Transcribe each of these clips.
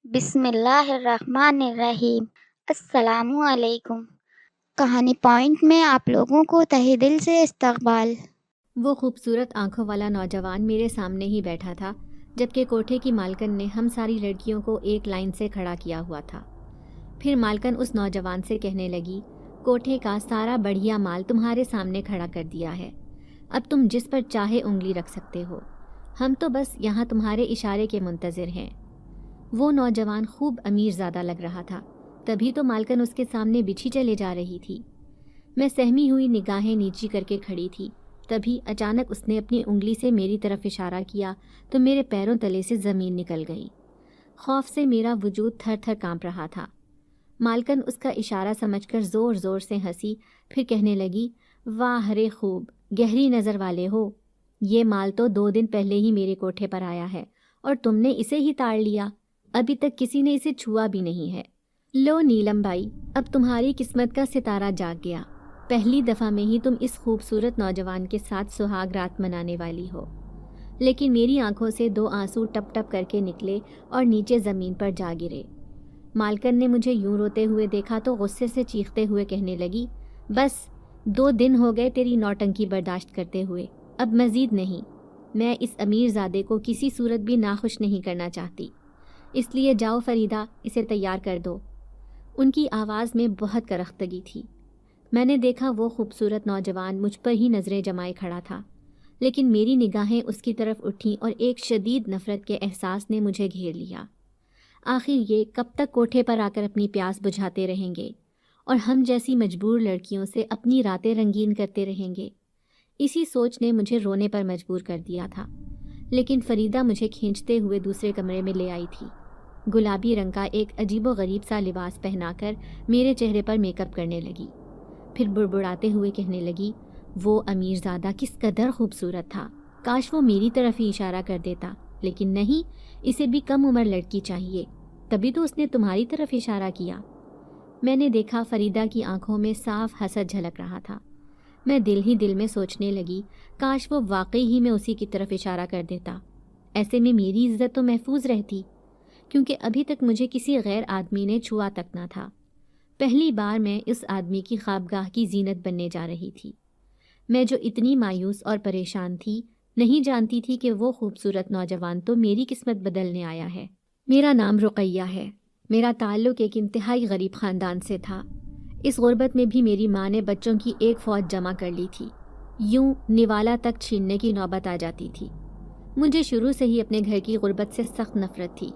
بسم اللہ الرحمن الرحیم۔ السلام علیکم۔ کہانی پوائنٹ میں آپ لوگوں کو تہہ دل سے استقبال۔ وہ خوبصورت آنکھوں والا نوجوان میرے سامنے ہی بیٹھا تھا، جبکہ کوٹھے کی مالکن نے ہم ساری لڑکیوں کو ایک لائن سے کھڑا کیا ہوا تھا۔ پھر مالکن اس نوجوان سے کہنے لگی، کوٹھے کا سارا بڑھیا مال تمہارے سامنے کھڑا کر دیا ہے، اب تم جس پر چاہے انگلی رکھ سکتے ہو، ہم تو بس یہاں تمہارے اشارے کے منتظر ہیں۔ وہ نوجوان خوب امیر زادہ لگ رہا تھا، تبھی تو مالکن اس کے سامنے بچھی چلے جا رہی تھی۔ میں سہمی ہوئی نگاہیں نیچی کر کے کھڑی تھی، تبھی اچانک اس نے اپنی انگلی سے میری طرف اشارہ کیا تو میرے پیروں تلے سے زمین نکل گئی۔ خوف سے میرا وجود تھر تھر کانپ رہا تھا۔ مالکن اس کا اشارہ سمجھ کر زور زور سے ہنسی، پھر کہنے لگی، واہ رے خوب، گہری نظر والے ہو، یہ مال تو 2 دن پہلے ہی میرے کوٹھے پر آیا ہے اور تم نے اسے ہی تاڑ لیا، ابھی تک کسی نے اسے چھوا بھی نہیں ہے۔ لو نیلم بائی، اب تمہاری قسمت کا ستارہ جاگ گیا، پہلی دفعہ میں ہی تم اس خوبصورت نوجوان کے ساتھ سہاگ رات منانے والی ہو۔ لیکن میری آنکھوں سے 2 آنسو ٹپ ٹپ کر کے نکلے اور نیچے زمین پر جا گرے۔ مالکن نے مجھے یوں روتے ہوئے دیکھا تو غصے سے چیختے ہوئے کہنے لگی، بس 2 دن ہو گئے تیری نوٹنکی برداشت کرتے ہوئے، اب مزید نہیں۔ میں اس امیر زادے کو کسی صورت بھی ناخوش نہیں کرنا چاہتی، اس لیے جاؤ فریدہ، اسے تیار کر دو۔ ان کی آواز میں بہت کرختگی تھی۔ میں نے دیکھا وہ خوبصورت نوجوان مجھ پر ہی نظریں جمائے کھڑا تھا، لیکن میری نگاہیں اس کی طرف اٹھیں اور ایک شدید نفرت کے احساس نے مجھے گھیر لیا۔ آخر یہ کب تک کوٹھے پر آ کر اپنی پیاس بجھاتے رہیں گے اور ہم جیسی مجبور لڑکیوں سے اپنی راتیں رنگین کرتے رہیں گے؟ اسی سوچ نے مجھے رونے پر مجبور کر دیا تھا، لیکن فریدہ مجھے کھینچتے ہوئے دوسرے کمرے میں لے آئی تھی۔ گلابی رنگ کا ایک عجیب و غریب سا لباس پہنا کر میرے چہرے پر میک اپ کرنے لگی، پھر بڑبڑاتے ہوئے کہنے لگی، وہ امیر زادہ کس قدر خوبصورت تھا، کاش وہ میری طرف ہی اشارہ کر دیتا، لیکن نہیں، اسے بھی کم عمر لڑکی چاہیے، تبھی تو اس نے تمہاری طرف اشارہ کیا۔ میں نے دیکھا فریدہ کی آنکھوں میں صاف حسد جھلک رہا تھا۔ میں دل ہی دل میں سوچنے لگی، کاش وہ واقعی ہی میں اسی کی طرف اشارہ کر دیتا، ایسے میں میری عزت تو محفوظ رہتی، کیونکہ ابھی تک مجھے کسی غیر آدمی نے چھوا تک نہ تھا۔ پہلی بار میں اس آدمی کی خوابگاہ کی زینت بننے جا رہی تھی۔ میں جو اتنی مایوس اور پریشان تھی، نہیں جانتی تھی کہ وہ خوبصورت نوجوان تو میری قسمت بدلنے آیا ہے۔ میرا نام رقیہ ہے، میرا تعلق ایک انتہائی غریب خاندان سے تھا۔ اس غربت میں بھی میری ماں نے بچوں کی ایک فوج جمع کر لی تھی، یوں نوالا تک چھیننے کی نوبت آ جاتی تھی۔ مجھے شروع سے ہی اپنے گھر کی غربت سے سخت نفرت تھی۔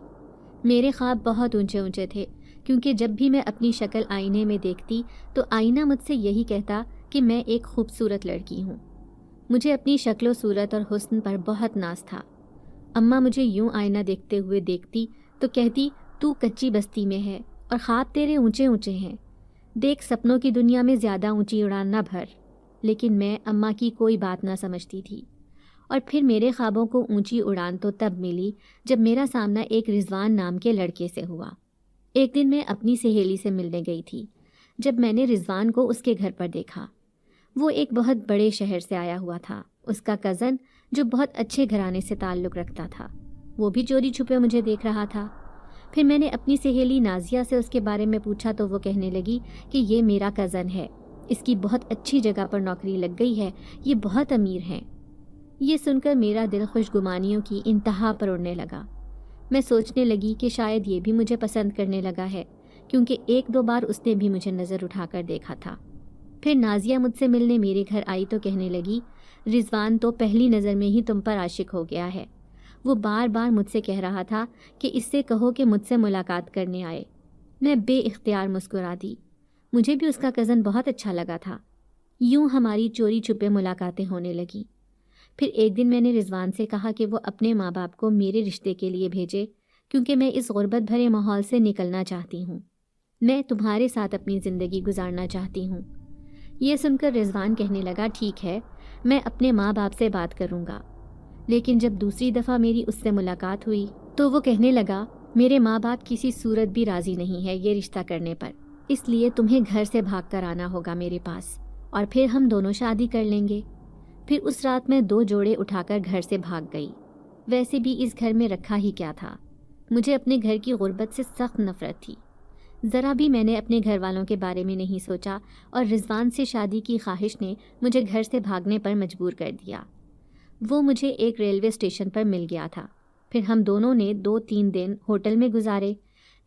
میرے خواب بہت اونچے اونچے تھے، کیونکہ جب بھی میں اپنی شکل آئینے میں دیکھتی تو آئینہ مجھ سے یہی کہتا کہ میں ایک خوبصورت لڑکی ہوں۔ مجھے اپنی شکل و صورت اور حسن پر بہت ناز تھا۔ اماں مجھے یوں آئینہ دیکھتے ہوئے دیکھتی تو کہتی، تو کچی بستی میں ہے اور خواب تیرے اونچے اونچے ہیں، دیکھ سپنوں کی دنیا میں زیادہ اونچی اڑان نہ بھر۔ لیکن میں اماں کی کوئی بات نہ سمجھتی تھی، اور پھر میرے خوابوں کو اونچی اڑان تو تب ملی جب میرا سامنا ایک رضوان نام کے لڑکے سے ہوا۔ ایک دن میں اپنی سہیلی سے ملنے گئی تھی، جب میں نے رضوان کو اس کے گھر پر دیکھا۔ وہ ایک بہت بڑے شہر سے آیا ہوا تھا، اس کا کزن جو بہت اچھے گھرانے سے تعلق رکھتا تھا، وہ بھی چوری چھپے مجھے دیکھ رہا تھا۔ پھر میں نے اپنی سہیلی نازیہ سے اس کے بارے میں پوچھا تو وہ کہنے لگی کہ یہ میرا کزن ہے، اس کی بہت اچھی جگہ پر نوکری لگ گئی ہے، یہ بہت امیر ہیں۔ یہ سن کر میرا دل خوشگمانیوں کی انتہا پر اڑنے لگا۔ میں سوچنے لگی کہ شاید یہ بھی مجھے پسند کرنے لگا ہے، کیونکہ 1-2 بار اس نے بھی مجھے نظر اٹھا کر دیکھا تھا۔ پھر نازیہ مجھ سے ملنے میرے گھر آئی تو کہنے لگی، رضوان تو پہلی نظر میں ہی تم پر عاشق ہو گیا ہے، وہ بار بار مجھ سے کہہ رہا تھا کہ اس سے کہو کہ مجھ سے ملاقات کرنے آئے۔ میں بے اختیار مسکرا دی، مجھے بھی اس کا کزن بہت اچھا لگا تھا۔ یوں ہماری چوری چھپے ملاقاتیں ہونے لگیں۔ پھر ایک دن میں نے رضوان سے کہا کہ وہ اپنے ماں باپ کو میرے رشتے کے لیے بھیجے، کیونکہ میں اس غربت بھرے ماحول سے نکلنا چاہتی ہوں، میں تمہارے ساتھ اپنی زندگی گزارنا چاہتی ہوں۔ یہ سن کر رضوان کہنے لگا، ٹھیک ہے، میں اپنے ماں باپ سے بات کروں گا۔ لیکن جب دوسری دفعہ میری اس سے ملاقات ہوئی تو وہ کہنے لگا، میرے ماں باپ کسی صورت بھی راضی نہیں ہے یہ رشتہ کرنے پر، اس لیے تمہیں گھر سے بھاگ کر آنا ہوگا میرے پاس، اور پھر ہم دونوں شادی کر لیں گے۔ پھر اس رات میں 2 جوڑے اٹھا کر گھر سے بھاگ گئی۔ ویسے بھی اس گھر میں رکھا ہی کیا تھا، مجھے اپنے گھر کی غربت سے سخت نفرت تھی۔ ذرا بھی میں نے اپنے گھر والوں کے بارے میں نہیں سوچا اور رضوان سے شادی کی خواہش نے مجھے گھر سے بھاگنے پر مجبور کر دیا۔ وہ مجھے ایک ریلوے اسٹیشن پر مل گیا تھا۔ پھر ہم دونوں نے 2-3 دن ہوٹل میں گزارے۔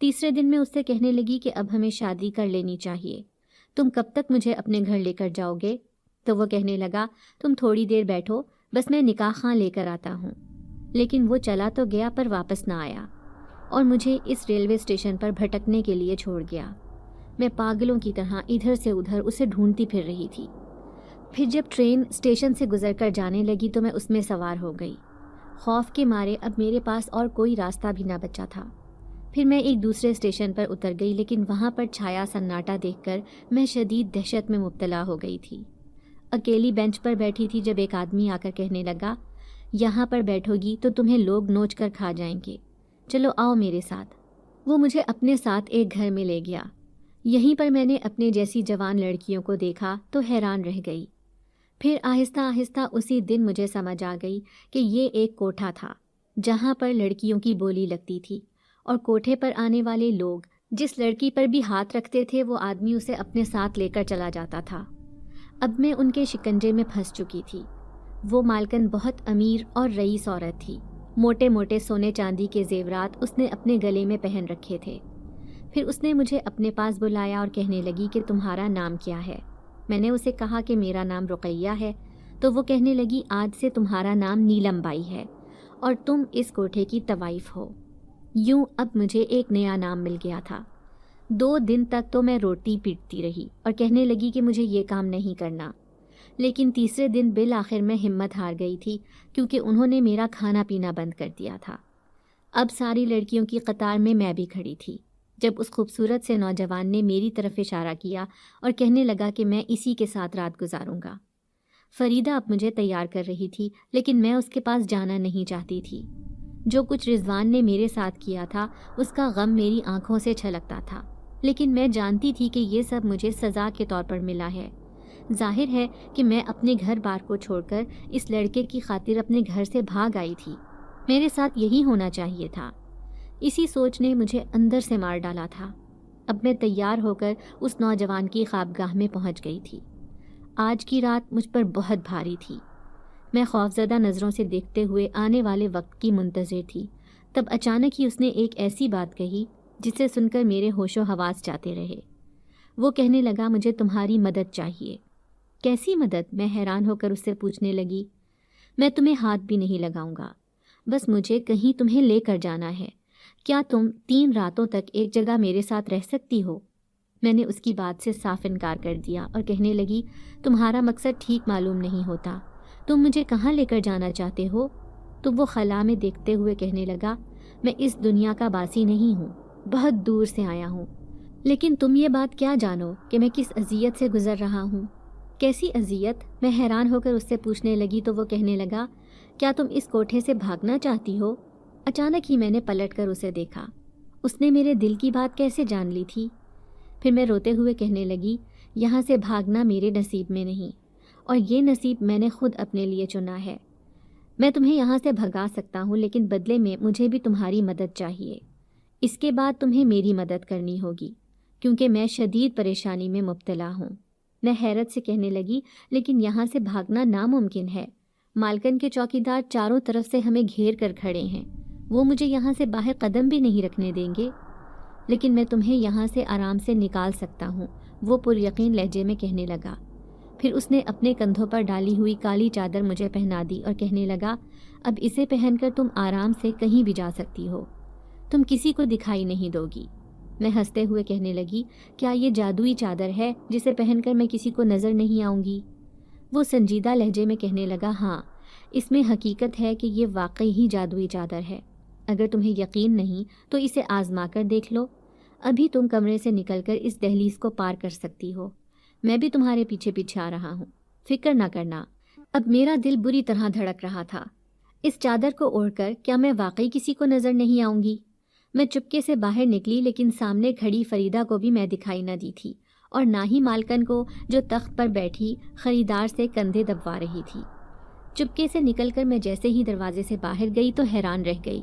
تیسرے دن میں اس سے کہنے لگی کہ اب ہمیں شادی کر لینی چاہیے، تم کب تک مجھے اپنے گھر لے کر جاؤ گے؟ تو وہ کہنے لگا تم تھوڑی دیر بیٹھو، بس میں نکاح خواں لے کر آتا ہوں۔ لیکن وہ چلا تو گیا پر واپس نہ آیا اور مجھے اس ریلوے اسٹیشن پر بھٹکنے کے لیے چھوڑ گیا۔ میں پاگلوں کی طرح ادھر سے ادھر اسے ڈھونڈتی پھر رہی تھی۔ پھر جب ٹرین اسٹیشن سے گزر کر جانے لگی تو میں اس میں سوار ہو گئی۔ خوف کے مارے اب میرے پاس اور کوئی راستہ بھی نہ بچا تھا۔ پھر میں ایک دوسرے اسٹیشن پر اتر گئی، لیکن وہاں پر چھایا سناٹا دیکھ کر میں شدید دہشت میں مبتلا ہو گئی تھی۔ اکیلی بینچ پر بیٹھی تھی جب ایک آدمی آ کر کہنے لگا، یہاں پر بیٹھو گی تو تمہیں لوگ نوچ کر کھا جائیں گے، چلو آؤ میرے ساتھ۔ وہ مجھے اپنے ساتھ ایک گھر میں لے گیا۔ یہیں پر میں نے اپنے جیسی جوان لڑکیوں کو دیکھا تو حیران رہ گئی۔ پھر آہستہ آہستہ اسی دن مجھے سمجھ آ گئی کہ یہ ایک کوٹھا تھا جہاں پر لڑکیوں کی بولی لگتی تھی، اور کوٹھے پر آنے والے لوگ جس لڑکی پر بھی ہاتھ رکھتے تھے وہ آدمی اسے اپنے ساتھ لے کر چلا جاتا تھا۔ اب میں ان کے شکنجے میں پھنس چکی تھی۔ وہ مالکن بہت امیر اور رئیس عورت تھی۔ موٹے موٹے سونے چاندی کے زیورات اس نے اپنے گلے میں پہن رکھے تھے۔ پھر اس نے مجھے اپنے پاس بلایا اور کہنے لگی کہ تمہارا نام کیا ہے؟ میں نے اسے کہا کہ میرا نام رقیہ ہے۔ تو وہ کہنے لگی آج سے تمہارا نام نیلم بائی ہے اور تم اس کوٹھے کی طوائف ہو۔ یوں اب مجھے ایک نیا نام مل گیا تھا۔ 2 دن تک تو میں روٹی پیٹتی رہی اور کہنے لگی کہ مجھے یہ کام نہیں کرنا، لیکن تیسرے دن بالآخر میں ہمت ہار گئی تھی کیونکہ انہوں نے میرا کھانا پینا بند کر دیا تھا۔ اب ساری لڑکیوں کی قطار میں بھی کھڑی تھی جب اس خوبصورت سے نوجوان نے میری طرف اشارہ کیا اور کہنے لگا کہ میں اسی کے ساتھ رات گزاروں گا۔ فریدہ اب مجھے تیار کر رہی تھی، لیکن میں اس کے پاس جانا نہیں چاہتی تھی۔ جو کچھ رضوان نے میرے ساتھ کیا تھا اس کا غم میری آنکھوں سے چھلکتا تھا، لیکن میں جانتی تھی کہ یہ سب مجھے سزا کے طور پر ملا ہے۔ ظاہر ہے کہ میں اپنے گھر بار کو چھوڑ کر اس لڑکے کی خاطر اپنے گھر سے بھاگ آئی تھی۔ میرے ساتھ یہی ہونا چاہیے تھا۔ اسی سوچ نے مجھے اندر سے مار ڈالا تھا۔ اب میں تیار ہو کر اس نوجوان کی خوابگاہ میں پہنچ گئی تھی۔ آج کی رات مجھ پر بہت بھاری تھی۔ میں خوفزدہ نظروں سے دیکھتے ہوئے آنے والے وقت کی منتظر تھی۔ تب اچانک ہی اس نے ایک ایسی بات کہی جسے سن کر میرے ہوش و حواس جاتے رہے۔ وہ کہنے لگا مجھے تمہاری مدد چاہیے۔ کیسی مدد؟ میں حیران ہو کر اس سے پوچھنے لگی۔ میں تمہیں ہاتھ بھی نہیں لگاؤں گا، بس مجھے کہیں تمہیں لے کر جانا ہے۔ کیا تم 3 راتوں تک ایک جگہ میرے ساتھ رہ سکتی ہو؟ میں نے اس کی بات سے صاف انکار کر دیا اور کہنے لگی تمہارا مقصد ٹھیک معلوم نہیں ہوتا، تم مجھے کہاں لے کر جانا چاہتے ہو؟ تو وہ خلا میں دیکھتے ہوئے کہنے لگا میں اس دنیا کا باسی نہیں ہوں، بہت دور سے آیا ہوں، لیکن تم یہ بات کیا جانو کہ میں کس اذیت سے گزر رہا ہوں؟ کیسی اذیت؟ میں حیران ہو کر اس سے پوچھنے لگی تو وہ کہنے لگا کیا تم اس کوٹھے سے بھاگنا چاہتی ہو؟ اچانک ہی میں نے پلٹ کر اسے دیکھا۔ اس نے میرے دل کی بات کیسے جان لی تھی؟ پھر میں روتے ہوئے کہنے لگی یہاں سے بھاگنا میرے نصیب میں نہیں، اور یہ نصیب میں نے خود اپنے لیے چنا ہے۔ میں تمہیں یہاں سے بھگا سکتا ہوں، لیکن بدلے میں مجھے بھی تمہاری مدد چاہیے۔ اس کے بعد تمہیں میری مدد کرنی ہوگی کیونکہ میں شدید پریشانی میں مبتلا ہوں۔ میں حیرت سے کہنے لگی لیکن یہاں سے بھاگنا ناممکن ہے۔ مالکن کے چوکیدار چاروں طرف سے ہمیں گھیر کر کھڑے ہیں، وہ مجھے یہاں سے باہر قدم بھی نہیں رکھنے دیں گے۔ لیکن میں تمہیں یہاں سے آرام سے نکال سکتا ہوں، وہ پر یقین لہجے میں کہنے لگا۔ پھر اس نے اپنے کندھوں پر ڈالی ہوئی کالی چادر مجھے پہنا دی اور کہنے لگا اب اسے پہن کر تم آرام سے کہیں بھی جا سکتی ہو، تم کسی کو دکھائی نہیں دوگی۔ میں ہنستے ہوئے کہنے لگی کیا یہ جادوئی چادر ہے جسے پہن کر میں کسی کو نظر نہیں آؤں گی؟ وہ سنجیدہ لہجے میں کہنے لگا ہاں، اس میں حقیقت ہے کہ یہ واقعی ہی جادوئی چادر ہے۔ اگر تمہیں یقین نہیں تو اسے آزما کر دیکھ لو۔ ابھی تم کمرے سے نکل کر اس دہلیز کو پار کر سکتی ہو، میں بھی تمہارے پیچھے پیچھے آ رہا ہوں، فکر نہ کرنا۔ اب میرا دل بری طرح دھڑک رہا تھا۔ اس چادر کو اوڑھ کر کیا میں واقعی کسی کو نظر نہیں آؤں گی؟ میں چپکے سے باہر نکلی، لیکن سامنے کھڑی فریدہ کو بھی میں دکھائی نہ دی تھی اور نہ ہی مالکن کو جو تخت پر بیٹھی خریدار سے کندھے دبوا رہی تھی۔ چپکے سے نکل کر میں جیسے ہی دروازے سے باہر گئی تو حیران رہ گئی۔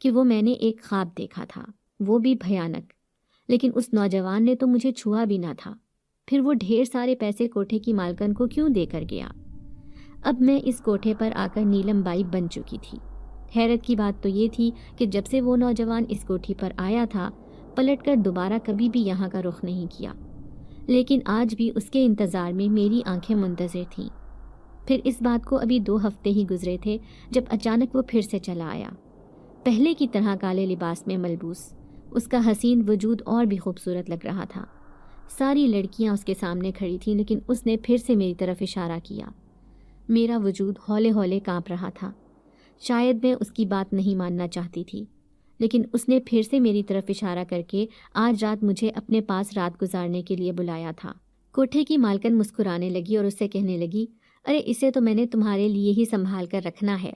کہ وہ میں نے ایک خواب دیکھا تھا، وہ بھی بھیانک، لیکن اس نوجوان نے تو مجھے چھوا بھی نہ تھا۔ پھر وہ ڈھیر سارے پیسے کوٹھے کی مالکن کو کیوں دے کر گیا؟ اب میں اس کوٹھے پر آ کر نیلم بائی بن چکی تھی۔ حیرت کی بات تو یہ تھی کہ جب سے وہ نوجوان اس کوٹھی پر آیا تھا، پلٹ کر دوبارہ کبھی بھی یہاں کا رخ نہیں کیا، لیکن آج بھی اس کے انتظار میں میری آنکھیں منتظر تھیں۔ پھر اس بات کو ابھی 2 ہفتے ہی گزرے تھے جب اچانک وہ پھر سے چلا آیا، پہلے کی طرح کالے لباس میں ملبوس۔ اس کا حسین وجود اور بھی خوبصورت لگ رہا تھا۔ ساری لڑکیاں اس کے سامنے کھڑی تھیں، لیکن اس نے پھر سے میری طرف اشارہ کیا۔ میرا وجود ہولے ہولے کانپ رہا تھا۔ شاید میں اس کی بات نہیں ماننا چاہتی تھی، لیکن اس نے پھر سے میری طرف اشارہ کر کے آج رات مجھے اپنے پاس رات گزارنے کے لیے بلایا تھا۔ کوٹھے کی مالکن مسکرانے لگی اور اس سے کہنے لگی، ارے اسے تو میں نے تمہارے لیے ہی سنبھال کر رکھنا ہے،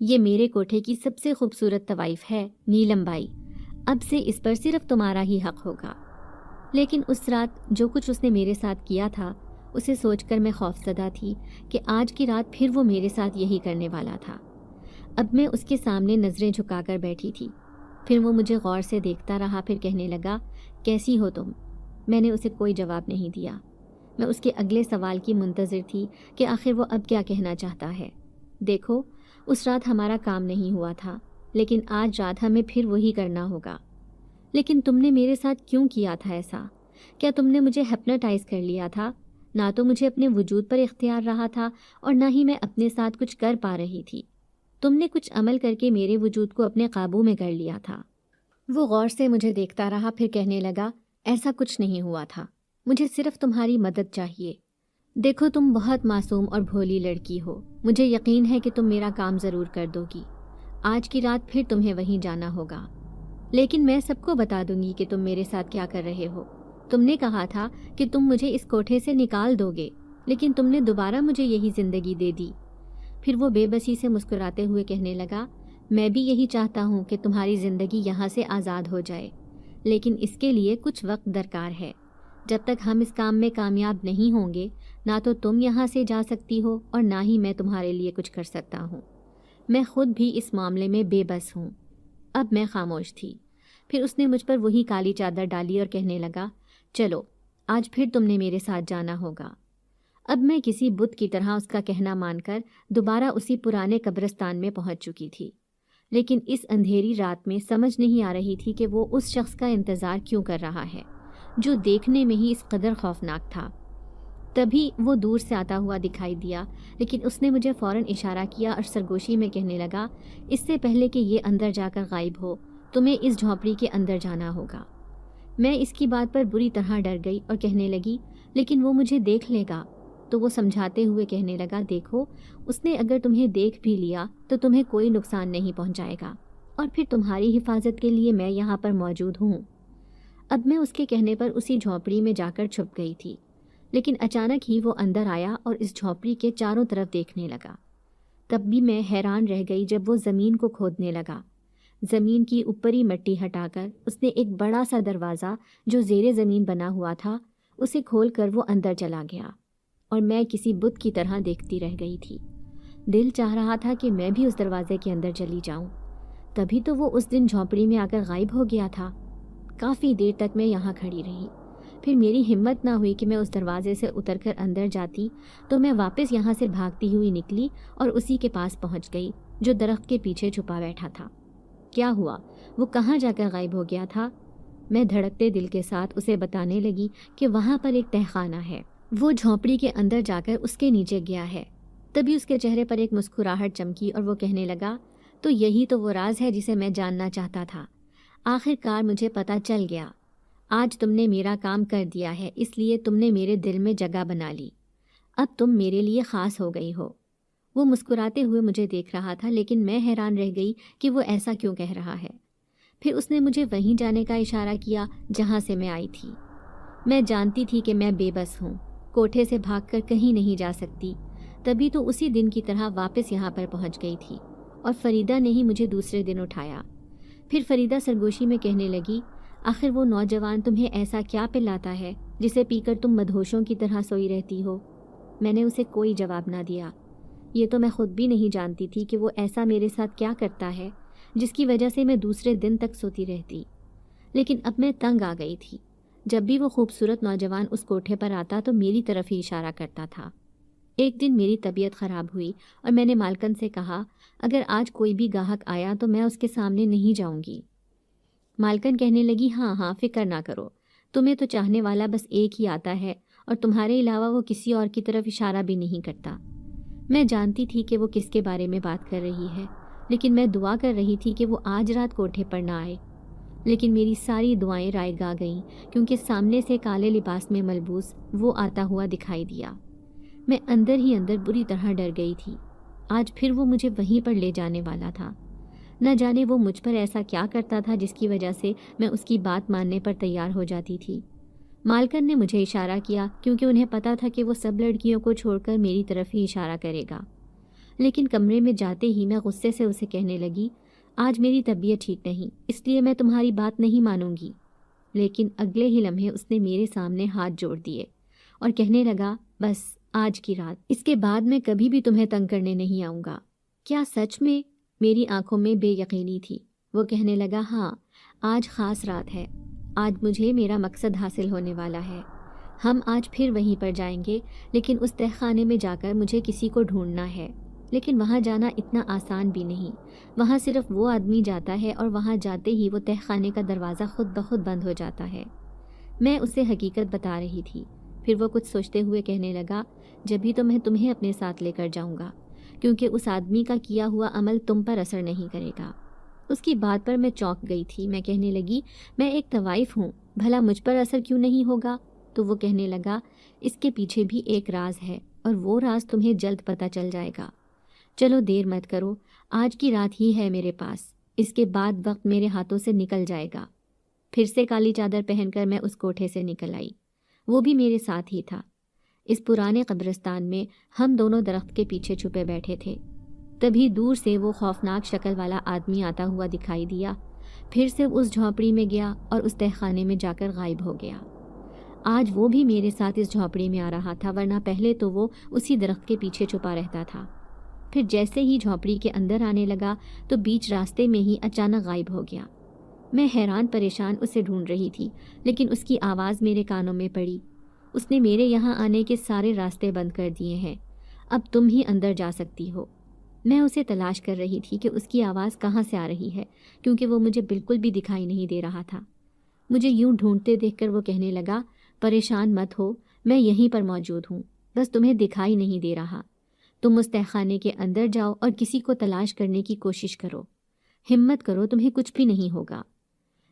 یہ میرے کوٹھے کی سب سے خوبصورت طوائف ہے نیلم بائی، اب سے اس پر صرف تمہارا ہی حق ہوگا۔ لیکن اس رات جو کچھ اس نے میرے ساتھ کیا تھا، اسے سوچ کر میں خوفزدہ تھی کہ آج کی رات پھر وہ میرے ساتھ یہی کرنے والا تھا۔ اب میں اس کے سامنے نظریں جھکا کر بیٹھی تھی۔ پھر وہ مجھے غور سے دیکھتا رہا، پھر کہنے لگا، کیسی ہو تم؟ میں نے اسے کوئی جواب نہیں دیا۔ میں اس کے اگلے سوال کی منتظر تھی کہ آخر وہ اب کیا کہنا چاہتا ہے۔ دیکھو، اس رات ہمارا کام نہیں ہوا تھا، لیکن آج رات ہمیں پھر وہی کرنا ہوگا۔ لیکن تم نے میرے ساتھ کیوں کیا تھا ایسا؟ کیا تم نے مجھے ہپنوٹائز کر لیا تھا؟ نہ تو مجھے اپنے وجود پر اختیار رہا تھا اور نہ ہی میں اپنے ساتھ کچھ کر پا رہی تھی۔ تم نے کچھ عمل کر کے میرے وجود کو اپنے قابو میں کر لیا تھا۔ وہ غور سے مجھے دیکھتا رہا، پھر کہنے لگا، ایسا کچھ نہیں ہوا تھا، مجھے صرف تمہاری مدد چاہیے۔ دیکھو، تم بہت معصوم اور بھولی لڑکی ہو، مجھے یقین ہے کہ تم میرا کام ضرور کر دو گی۔ آج کی رات پھر تمہیں وہیں جانا ہوگا، لیکن میں سب کو بتا دوں گی کہ تم میرے ساتھ کیا کر رہے ہو۔ تم نے کہا تھا کہ تم مجھے اس کوٹھے سے نکال دو گے، لیکن تم نے دوبارہ مجھے یہی زندگی دے دی۔ پھر وہ بے بسی سے مسکراتے ہوئے کہنے لگا، میں بھی یہی چاہتا ہوں کہ تمہاری زندگی یہاں سے آزاد ہو جائے، لیکن اس کے لیے کچھ وقت درکار ہے۔ جب تک ہم اس کام میں کامیاب نہیں ہوں گے، نہ تو تم یہاں سے جا سکتی ہو اور نہ ہی میں تمہارے لیے کچھ کر سکتا ہوں۔ میں خود بھی اس معاملے میں بے بس ہوں۔ اب میں خاموش تھی۔ پھر اس نے مجھ پر وہی کالی چادر ڈالی اور کہنے لگا، چلو آج پھر تم نے میرے ساتھ جانا ہوگا۔ اب میں کسی بت کی طرح اس کا کہنا مان کر دوبارہ اسی پرانے قبرستان میں پہنچ چکی تھی، لیکن اس اندھیری رات میں سمجھ نہیں آ رہی تھی کہ وہ اس شخص کا انتظار کیوں کر رہا ہے جو دیکھنے میں ہی اس قدر خوفناک تھا۔ تبھی وہ دور سے آتا ہوا دکھائی دیا، لیکن اس نے مجھے فوراً اشارہ کیا اور سرگوشی میں کہنے لگا، اس سے پہلے کہ یہ اندر جا کر غائب ہو، تمہیں اس جھونپڑی کے اندر جانا ہوگا۔ میں اس کی بات پر بری طرح ڈر گئی اور کہنے لگی، لیکن وہ مجھے دیکھ لے گا۔ تو وہ سمجھاتے ہوئے کہنے لگا، دیکھو، اس نے اگر تمہیں دیکھ بھی لیا تو تمہیں کوئی نقصان نہیں پہنچائے گا، اور پھر تمہاری حفاظت کے لیے میں یہاں پر موجود ہوں۔ اب میں اس کے کہنے پر اسی جھونپڑی میں جا کر چھپ گئی تھی، لیکن اچانک ہی وہ اندر آیا اور اس جھونپڑی کے چاروں طرف دیکھنے لگا۔ تب بھی میں حیران رہ گئی جب وہ زمین کو کھودنے لگا۔ زمین کی اوپری مٹی ہٹا کر اس نے ایک بڑا سا دروازہ جو زیر زمین بنا ہوا تھا اسے کھول کر وہ اندر چلا گیا، اور میں کسی بت کی طرح دیکھتی رہ گئی تھی۔ دل چاہ رہا تھا کہ میں بھی اس دروازے کے اندر چلی جاؤں، تبھی تو وہ اس دن جھونپڑی میں آ کر غائب ہو گیا تھا۔ کافی دیر تک میں یہاں کھڑی رہی، پھر میری ہمت نہ ہوئی کہ میں اس دروازے سے اتر کر اندر جاتی، تو میں واپس یہاں سے بھاگتی ہوئی نکلی اور اسی کے پاس پہنچ گئی جو درخت کے پیچھے چھپا بیٹھا تھا۔ کیا ہوا؟ وہ کہاں جا کر غائب ہو گیا تھا؟ میں دھڑکتے دل کے ساتھ اسے بتانے لگی کہ وہاں پر ایک تہخانہ ہے، وہ جھونپڑی کے اندر جا کر اس کے نیچے گیا ہے۔ تبھی اس کے چہرے پر ایک مسکراہٹ چمکی اور وہ کہنے لگا، تو یہی تو وہ راز ہے جسے میں جاننا چاہتا تھا۔ آخر کار مجھے پتہ چل گیا۔ آج تم نے میرا کام کر دیا ہے، اس لیے تم نے میرے دل میں جگہ بنا لی۔ اب تم میرے لیے خاص ہو گئی ہو۔ وہ مسکراتے ہوئے مجھے دیکھ رہا تھا، لیکن میں حیران رہ گئی کہ وہ ایسا کیوں کہہ رہا ہے۔ پھر اس نے مجھے وہیں جانے کا اشارہ کیا جہاں سے میں آئی تھی۔ میں جانتی تھی کہ میں بے بس ہوں، کوٹھے سے بھاگ کر کہیں نہیں جا سکتی، تبھی تو اسی دن کی طرح واپس یہاں پر پہنچ گئی تھی، اور فریدہ نے ہی مجھے دوسرے دن اٹھایا۔ پھر فریدہ سرگوشی میں کہنے لگی، آخر وہ نوجوان تمہیں ایسا کیا پلاتا ہے جسے پی کر تم مدہوشوں کی طرح سوئی رہتی ہو؟ میں نے اسے کوئی جواب نہ دیا۔ یہ تو میں خود بھی نہیں جانتی تھی کہ وہ ایسا میرے ساتھ کیا کرتا ہے، جس کی وجہ سے میں دوسرے دن تک سوتی رہتی۔ لیکن اب میں تنگ آ گئی تھی۔ جب بھی وہ خوبصورت نوجوان اس کوٹھے پر آتا تو میری طرف ہی اشارہ کرتا تھا۔ ایک دن میری طبیعت خراب ہوئی اور میں نے مالکن سے کہا اگر آج کوئی بھی گاہک آیا تو میں اس کے سامنے نہیں جاؤں گی۔ مالکن کہنے لگی ہاں ہاں فکر نہ کرو، تمہیں تو چاہنے والا بس ایک ہی آتا ہے اور تمہارے علاوہ وہ کسی اور کی طرف اشارہ بھی نہیں کرتا۔ میں جانتی تھی کہ وہ کس کے بارے میں بات کر رہی ہے، لیکن میں دعا کر رہی تھی کہ وہ آج رات کوٹھے پر نہ آئے۔ لیکن میری ساری دعائیں رائے گا گئیں کیونکہ سامنے سے کالے لباس میں ملبوس وہ آتا ہوا دکھائی دیا۔ میں اندر ہی اندر بری طرح ڈر گئی تھی۔ آج پھر وہ مجھے وہیں پر لے جانے والا تھا۔ نہ جانے وہ مجھ پر ایسا کیا کرتا تھا جس کی وجہ سے میں اس کی بات ماننے پر تیار ہو جاتی تھی۔ مالکن نے مجھے اشارہ کیا کیونکہ انہیں پتا تھا کہ وہ سب لڑکیوں کو چھوڑ کر میری طرف ہی اشارہ کرے گا۔ لیکن کمرے میں جاتے ہی میں غصے سے اسے کہنے لگی آج میری طبیعت ٹھیک نہیں، اس لیے میں تمہاری بات نہیں مانوں گی۔ لیکن اگلے ہی لمحے اس نے میرے سامنے ہاتھ جوڑ دیے اور کہنے لگا بس آج کی رات، اس کے بعد میں کبھی بھی تمہیں تنگ کرنے نہیں آؤں گا۔ کیا سچ میں؟ میری آنکھوں میں بے یقینی تھی۔ وہ کہنے لگا ہاں آج خاص رات ہے، آج مجھے میرا مقصد حاصل ہونے والا ہے۔ ہم آج پھر وہیں پر جائیں گے، لیکن اس تہہ خانے میں جا کر مجھے کسی کو ڈھونڈنا ہے۔ لیکن وہاں جانا اتنا آسان بھی نہیں، وہاں صرف وہ آدمی جاتا ہے اور وہاں جاتے ہی وہ تہہ خانے کا دروازہ خود بخود بند ہو جاتا ہے۔ میں اسے حقیقت بتا رہی تھی۔ پھر وہ کچھ سوچتے ہوئے کہنے لگا جبھی تو میں تمہیں اپنے ساتھ لے کر جاؤں گا، کیونکہ اس آدمی کا کیا ہوا عمل تم پر اثر نہیں کرے گا۔ اس کی بات پر میں چونک گئی تھی۔ میں کہنے لگی میں ایک طوائف ہوں، بھلا مجھ پر اثر کیوں نہیں ہوگا؟ تو وہ کہنے لگا اس کے پیچھے بھی ایک راز ہے اور وہ راز تمہیں جلد پتہ چل جائے گا۔ چلو دیر مت کرو، آج کی رات ہی ہے میرے پاس، اس کے بعد وقت میرے ہاتھوں سے نکل جائے گا۔ پھر سے کالی چادر پہن کر میں اس کوٹھے سے نکل آئی۔ وہ بھی میرے ساتھ ہی تھا۔ اس پرانے قبرستان میں ہم دونوں درخت کے پیچھے چھپے بیٹھے تھے۔ تبھی دور سے وہ خوفناک شکل والا آدمی آتا ہوا دکھائی دیا، پھر سے اس جھونپڑی میں گیا اور اس تہہ خانے میں جا کر غائب ہو گیا۔ آج وہ بھی میرے ساتھ اس جھونپڑی میں آ رہا تھا، ورنہ پہلے تو وہ اسی درخت کے پیچھے چھپا رہتا تھا۔ پھر جیسے ہی جھونپڑی کے اندر آنے لگا تو بیچ راستے میں ہی اچانک غائب ہو گیا۔ میں حیران پریشان اسے ڈھونڈ رہی تھی، لیکن اس کی آواز میرے کانوں میں پڑی۔ اس نے میرے یہاں آنے کے سارے راستے بند کر دیے ہیں، اب تم ہی اندر جا سکتی ہو۔ میں اسے تلاش کر رہی تھی کہ اس کی آواز کہاں سے آ رہی ہے، کیونکہ وہ مجھے بالکل بھی دکھائی نہیں دے رہا تھا۔ مجھے یوں ڈھونڈتے دیکھ کر وہ کہنے لگا پریشان مت ہو، میں یہیں پر موجود ہوں، بس تمہیں دکھائی نہیں دے رہا۔ تم اس تہہ خانے کے اندر جاؤ اور کسی کو تلاش کرنے کی کوشش کرو، ہمت کرو، تمہیں کچھ بھی نہیں ہوگا۔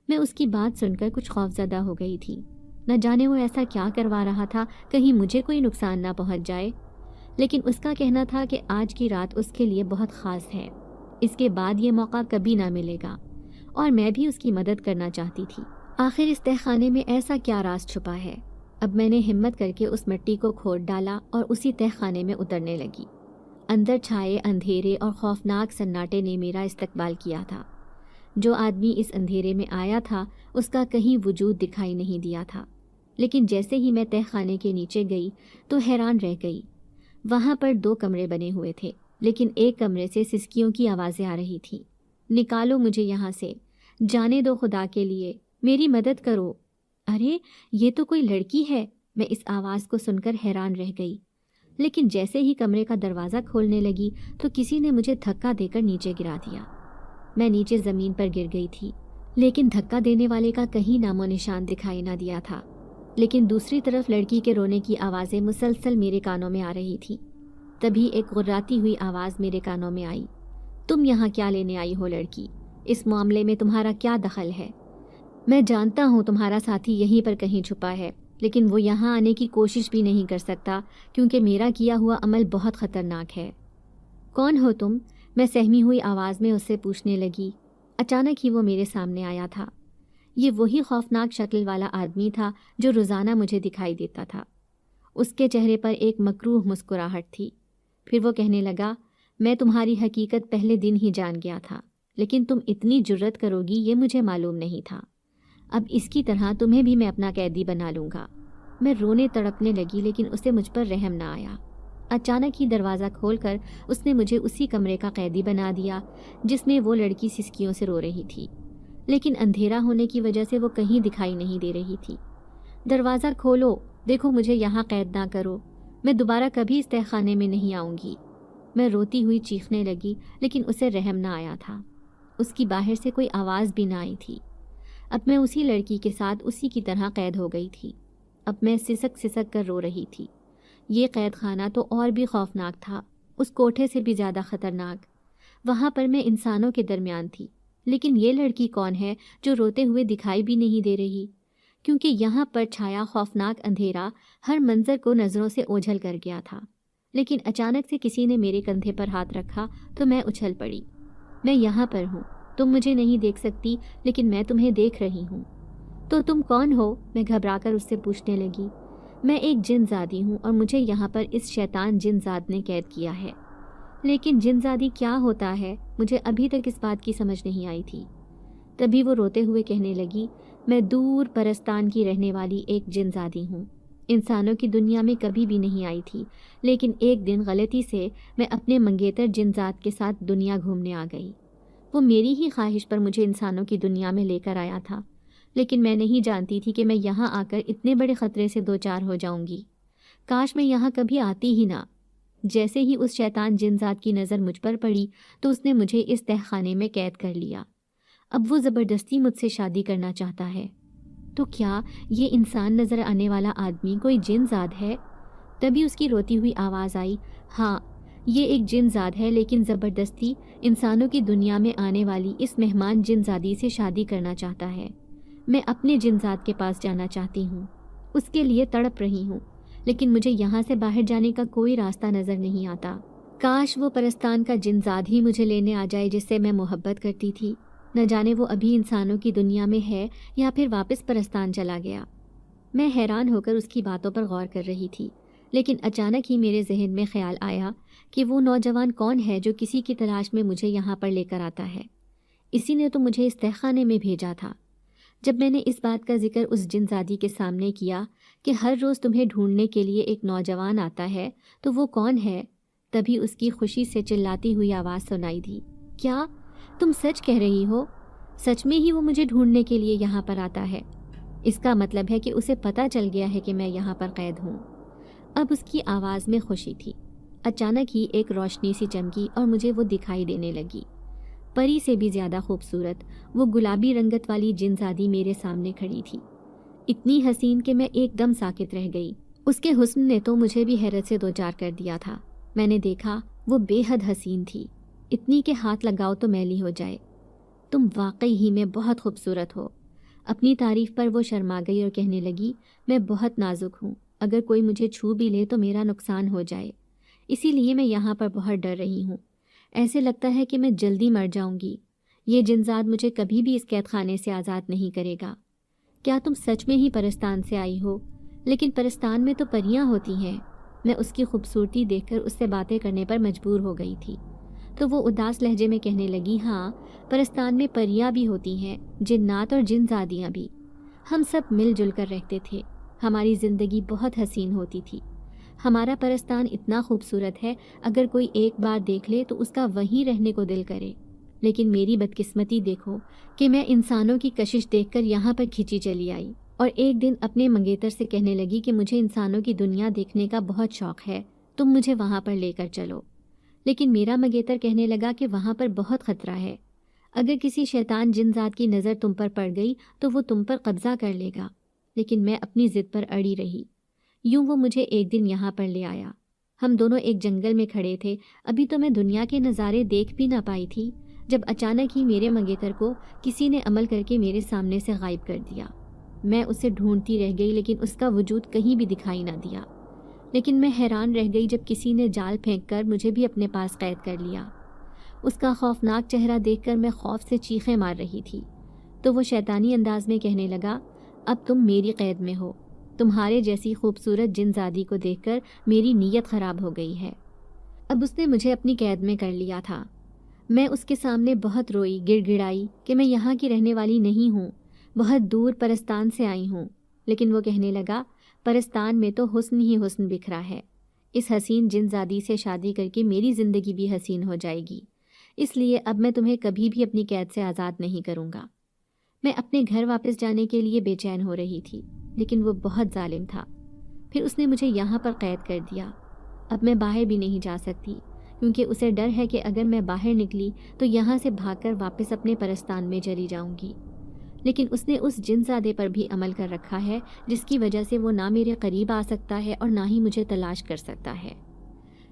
میں اس کی بات سن کر کچھ خوفزدہ ہو گئی تھی۔ نہ جانے وہ ایسا کیا کروا رہا تھا، کہیں مجھے کوئی نقصان نہ پہنچ جائے۔ لیکن اس کا کہنا تھا کہ آج کی رات اس کے لیے بہت خاص ہے، اس کے بعد یہ موقع کبھی نہ ملے گا، اور میں بھی اس کی مدد کرنا چاہتی تھی۔ آخر اس تہہ خانے میں ایسا کیا راز چھپا ہے؟ اب میں نے ہمت کر کے اس مٹی کو کھود ڈالا اور اسی تہہ خانے میں اترنے لگی۔ اندر چھائے اندھیرے اور خوفناک سناٹے نے میرا استقبال کیا تھا۔ جو آدمی اس اندھیرے میں آیا تھا اس کا کہیں وجود دکھائی نہیں دیا تھا، لیکن جیسے ہی میں تہہ خانے کے نیچے گئی تو حیران رہ گئی۔ وہاں پر 2 کمرے بنے ہوئے تھے، لیکن ایک کمرے سے سسکیوں کی آوازیں آ رہی تھیں۔ نکالو مجھے یہاں سے، جانے دو خدا کے لیے، میری مدد کرو۔ ارے یہ تو کوئی لڑکی ہے، میں اس آواز کو سن کر حیران رہ گئی۔ لیکن جیسے ہی کمرے کا دروازہ کھولنے لگی تو کسی نے مجھے دھکا دے کر نیچے گرا دیا۔ میں نیچے زمین پر گر گئی تھی، لیکن دھکا دینے والے کا کہیں نام و نشان دکھائی نہ دیا تھا۔ لیکن دوسری طرف لڑکی کے رونے کی آوازیں مسلسل میرے کانوں میں آ رہی تھی۔ تبھی ایک غراتی ہوئی آواز میرے کانوں میں آئی، تم یہاں کیا لینے آئی ہو لڑکی؟ اس معاملے میں تمہارا کیا دخل ہے؟ میں جانتا ہوں تمہارا ساتھی یہیں پر کہیں چھپا ہے، لیکن وہ یہاں آنے کی کوشش بھی نہیں کر سکتا کیونکہ میرا کیا ہوا عمل بہت خطرناک ہے۔ کون ہو تم؟ میں سہمی ہوئی آواز میں اس سے پوچھنے لگی۔ اچانک ہی وہ میرے سامنے آیا تھا۔ یہ وہی خوفناک شکل والا آدمی تھا جو روزانہ مجھے دکھائی دیتا تھا۔ اس کے چہرے پر ایک مکروہ مسکراہٹ تھی۔ پھر وہ کہنے لگا میں تمہاری حقیقت پہلے دن ہی جان گیا تھا، لیکن تم اتنی جرت کرو گی یہ مجھے معلوم نہیں تھا۔ اب اس کی طرح تمہیں بھی میں اپنا قیدی بنا لوں گا۔ میں رونے تڑپنے لگی، لیکن اسے مجھ پر رحم نہ آیا۔ اچانک ہی دروازہ کھول کر اس نے مجھے اسی کمرے کا قیدی بنا دیا جس میں وہ لڑکی سسکیوں سے رو رہی تھی، لیکن اندھیرا ہونے کی وجہ سے وہ کہیں دکھائی نہیں دے رہی تھی۔ دروازہ کھولو، دیکھو مجھے یہاں قید نہ کرو، میں دوبارہ کبھی اس تہہ خانے میں نہیں آؤں گی۔ میں روتی ہوئی چیخنے لگی، لیکن اسے رحم نہ آیا تھا۔ اس کی باہر سے کوئی آواز بھی نہ آئی تھی۔ اب میں اسی لڑکی کے ساتھ اسی کی طرح قید ہو گئی تھی۔ اب میں سسک سسک کر رو رہی تھی۔ یہ قید خانہ تو اور بھی خوفناک تھا، اس کوٹھے سے بھی زیادہ خطرناک۔ وہاں پر میں انسانوں کے درمیان تھی، لیکن یہ لڑکی کون ہے جو روتے ہوئے دکھائی بھی نہیں دے رہی؟ کیونکہ یہاں پر چھایا خوفناک اندھیرا ہر منظر کو نظروں سے اوجھل کر گیا تھا۔ لیکن اچانک سے کسی نے میرے کندھے پر ہاتھ رکھا تو میں اچھل پڑی۔ میں یہاں پر ہوں، تم مجھے نہیں دیکھ سکتی لیکن میں تمہیں دیکھ رہی ہوں۔ تو تم کون ہو؟ میں گھبرا کر اس سے پوچھنے لگی۔ میں ایک جن زادی ہوں اور مجھے یہاں پر اس شیطان جن زاد نے قید کیا ہے۔ لیکن جن زادی کیا ہوتا ہے؟ مجھے ابھی تک اس بات کی سمجھ نہیں آئی تھی۔ تبھی وہ روتے ہوئے کہنے لگی، میں دور پرستان کی رہنے والی ایک جن زادی ہوں، انسانوں کی دنیا میں کبھی بھی نہیں آئی تھی، لیکن ایک دن غلطی سے میں اپنے منگیتر جن زاد کے ساتھ دنیا گھومنے آ گئی۔ وہ میری ہی خواہش پر مجھے انسانوں کی دنیا میں لے کر آیا تھا، لیکن میں نہیں جانتی تھی کہ میں یہاں آ کر اتنے بڑے خطرے سے دوچار ہو جاؤں گی۔ کاش میں یہاں کبھی آتی ہی نہ۔ جیسے ہی اس شیطان جن زاد کی نظر مجھ پر پڑی تو اس نے مجھے اس تہہ خانے میں قید کر لیا۔ اب وہ زبردستی مجھ سے شادی کرنا چاہتا ہے۔ تو کیا یہ انسان نظر آنے والا آدمی کوئی جن زاد ہے؟ تبھی اس کی روتی ہوئی آواز آئی، ہاں یہ ایک جن زاد ہے، لیکن زبردستی انسانوں کی دنیا میں آنے والی اس مہمان جن زادی سے شادی کرنا چاہتا ہے۔ میں اپنے جن زاد کے پاس جانا چاہتی ہوں، اس کے لیے تڑپ رہی ہوں، لیکن مجھے یہاں سے باہر جانے کا کوئی راستہ نظر نہیں آتا۔ کاش وہ پرستان کا جن زاد ہی مجھے لینے آ جائے جس سے میں محبت کرتی تھی۔ نہ جانے وہ ابھی انسانوں کی دنیا میں ہے یا پھر واپس پرستان چلا گیا۔ میں حیران ہو کر اس کی باتوں پر غور کر رہی تھی، لیکن اچانک ہی میرے ذہن میں خیال آیا کہ وہ نوجوان کون ہے جو کسی کی تلاش میں مجھے یہاں پر لے کر آتا ہے؟ اسی نے تو مجھے اس تہہ خانے میں بھیجا تھا۔ جب میں نے اس بات کا ذکر اس جن زادی کے سامنے کیا کہ ہر روز تمہیں ڈھونڈنے کے لیے ایک نوجوان آتا ہے، تو وہ کون ہے؟ تبھی اس کی خوشی سے چلاتی ہوئی آواز سنائی دی، کیا تم سچ کہہ رہی ہو؟ سچ میں ہی وہ مجھے ڈھونڈنے کے لیے یہاں پر آتا ہے؟ اس کا مطلب ہے کہ اسے پتہ چل گیا ہے کہ میں یہاں پر قید ہوں۔ اب اس کی آواز میں خوشی تھی۔ اچانک ہی ایک روشنی سی چمکی اور مجھے وہ دکھائی دینے لگی۔ پری سے بھی زیادہ خوبصورت وہ گلابی رنگت والی جن زادی میرے سامنے کھڑی تھی، اتنی حسین کہ میں ایک دم ساکت رہ گئی۔ اس کے حسن نے تو مجھے بھی حیرت سے دوچار کر دیا تھا۔ میں نے دیکھا وہ بے حد حسین تھی، اتنی کہ ہاتھ لگاؤ تو میلی ہو جائے۔ تم واقعی ہی میں بہت خوبصورت ہو۔ اپنی تعریف پر وہ شرما گئی اور کہنے لگی، میں بہت نازک ہوں، اگر کوئی مجھے چھو بھی لے تو میرا نقصان ہو جائے، اسی لیے میں یہاں پر بہت ڈر رہی ہوں۔ ایسے لگتا ہے کہ میں جلدی مر جاؤں گی۔ یہ جن زاد مجھے کبھی بھی اس قید خانے سے آزاد نہیں کرے گا۔ کیا تم سچ میں ہی پرستان سے آئی ہو؟ لیکن پرستان میں تو پریاں ہوتی ہیں۔ میں اس کی خوبصورتی دیکھ کر اس سے باتیں کرنے پر مجبور ہو گئی تھی، تو وہ اداس لہجے میں کہنے لگی، ہاں پرستان میں پریاں بھی ہوتی ہیں، جنات اور جن زادیاں بھی۔ ہم سب مل جل کر رہتے تھے، ہماری زندگی بہت حسین ہوتی تھی۔ ہمارا پرستان اتنا خوبصورت ہے، اگر کوئی ایک بار دیکھ لے تو اس کا وہیں رہنے کو دل کرے۔ لیکن میری بدقسمتی دیکھو کہ میں انسانوں کی کشش دیکھ کر یہاں پر کھینچی چلی آئی، اور ایک دن اپنے منگیتر سے کہنے لگی کہ مجھے انسانوں کی دنیا دیکھنے کا بہت شوق ہے، تم مجھے وہاں پر لے کر چلو۔ لیکن میرا منگیتر کہنے لگا کہ وہاں پر بہت خطرہ ہے، اگر کسی شیطان جن ذات کی نظر تم پر پڑ گئی تو وہ تم پر قبضہ کر لے گا۔ لیکن میں اپنی ضد پر اڑی رہی۔ یوں وہ مجھے ایک دن یہاں پر لے آیا۔ ہم دونوں ایک جنگل میں کھڑے تھے، ابھی تو میں دنیا کے نظارے دیکھ بھی نہ پائی تھی، جب اچانک ہی میرے منگیتر کو کسی نے عمل کر کے میرے سامنے سے غائب کر دیا۔ میں اسے ڈھونڈتی رہ گئی لیکن اس کا وجود کہیں بھی دکھائی نہ دیا۔ لیکن میں حیران رہ گئی جب کسی نے جال پھینک کر مجھے بھی اپنے پاس قید کر لیا۔ اس کا خوفناک چہرہ دیکھ کر میں خوف سے چیخیں مار رہی تھی، تو وہ شیطانی انداز میں کہنے لگا، اب تم میری قید میں ہو۔ تمہارے جیسی خوبصورت جن زادی کو دیکھ کر میری نیت خراب ہو گئی ہے۔ اب اس نے مجھے اپنی قید میں کر لیا تھا۔ میں اس کے سامنے بہت روئی، گڑ گڑائی کہ میں یہاں کی رہنے والی نہیں ہوں، بہت دور پرستان سے آئی ہوں۔ لیکن وہ کہنے لگا، پرستان میں تو حسن ہی حسن بکھرا ہے، اس حسین جنزادی سے شادی کر کے میری زندگی بھی حسین ہو جائے گی، اس لیے اب میں تمہیں کبھی بھی اپنی قید سے آزاد نہیں کروں گا۔ میں اپنے گھر واپس جانے کے لیے بے چین ہو رہی تھی، لیکن وہ بہت ظالم تھا۔ پھر اس نے مجھے یہاں پر قید کر دیا۔ اب میں باہر بھی نہیں جا سکتی، کیونکہ اسے ڈر ہے کہ اگر میں باہر نکلی تو یہاں سے بھاگ کر واپس اپنے پرستان میں چلی جاؤں گی۔ لیکن اس نے اس جنزادے پر بھی عمل کر رکھا ہے، جس کی وجہ سے وہ نہ میرے قریب آ سکتا ہے اور نہ ہی مجھے تلاش کر سکتا ہے۔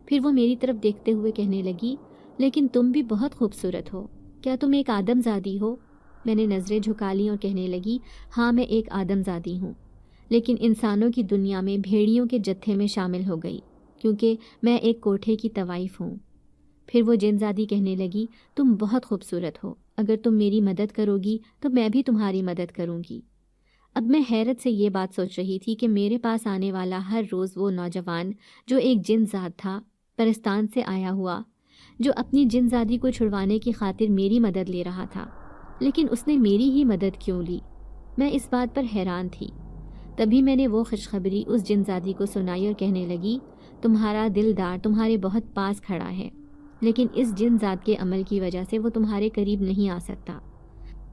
پھر وہ میری طرف دیکھتے ہوئے کہنے لگی، لیکن تم بھی بہت خوبصورت ہو، کیا تم ایک آدم زادی ہو؟ میں نے نظریں جھکا لیں اور کہنے لگی، ہاں میں ایک آدم زادی ہوں، لیکن انسانوں کی دنیا میں بھیڑیوں کے جتھے میں شامل ہو گئی، کیونکہ میں ایک کوٹھے کی طوائف ہوں۔ پھر وہ جنزادی کہنے لگی، تم بہت خوبصورت ہو، اگر تم میری مدد کرو گی تو میں بھی تمہاری مدد کروں گی۔ اب میں حیرت سے یہ بات سوچ رہی تھی کہ میرے پاس آنے والا ہر روز وہ نوجوان جو ایک جنزاد تھا، پرستان سے آیا ہوا، جو اپنی جنزادی کو چھڑوانے کی خاطر میری مدد لے رہا تھا، لیکن اس نے میری ہی مدد کیوں لی؟ میں اس بات پر حیران تھی۔ تبھی میں نے وہ خوشخبری اس جنزادی کو سنائی اور کہنے لگی، تمہارا دلدار تمہارے بہت پاس کھڑا ہے، لیکن اس جنزاد کے عمل کی وجہ سے وہ تمہارے قریب نہیں آ سکتا۔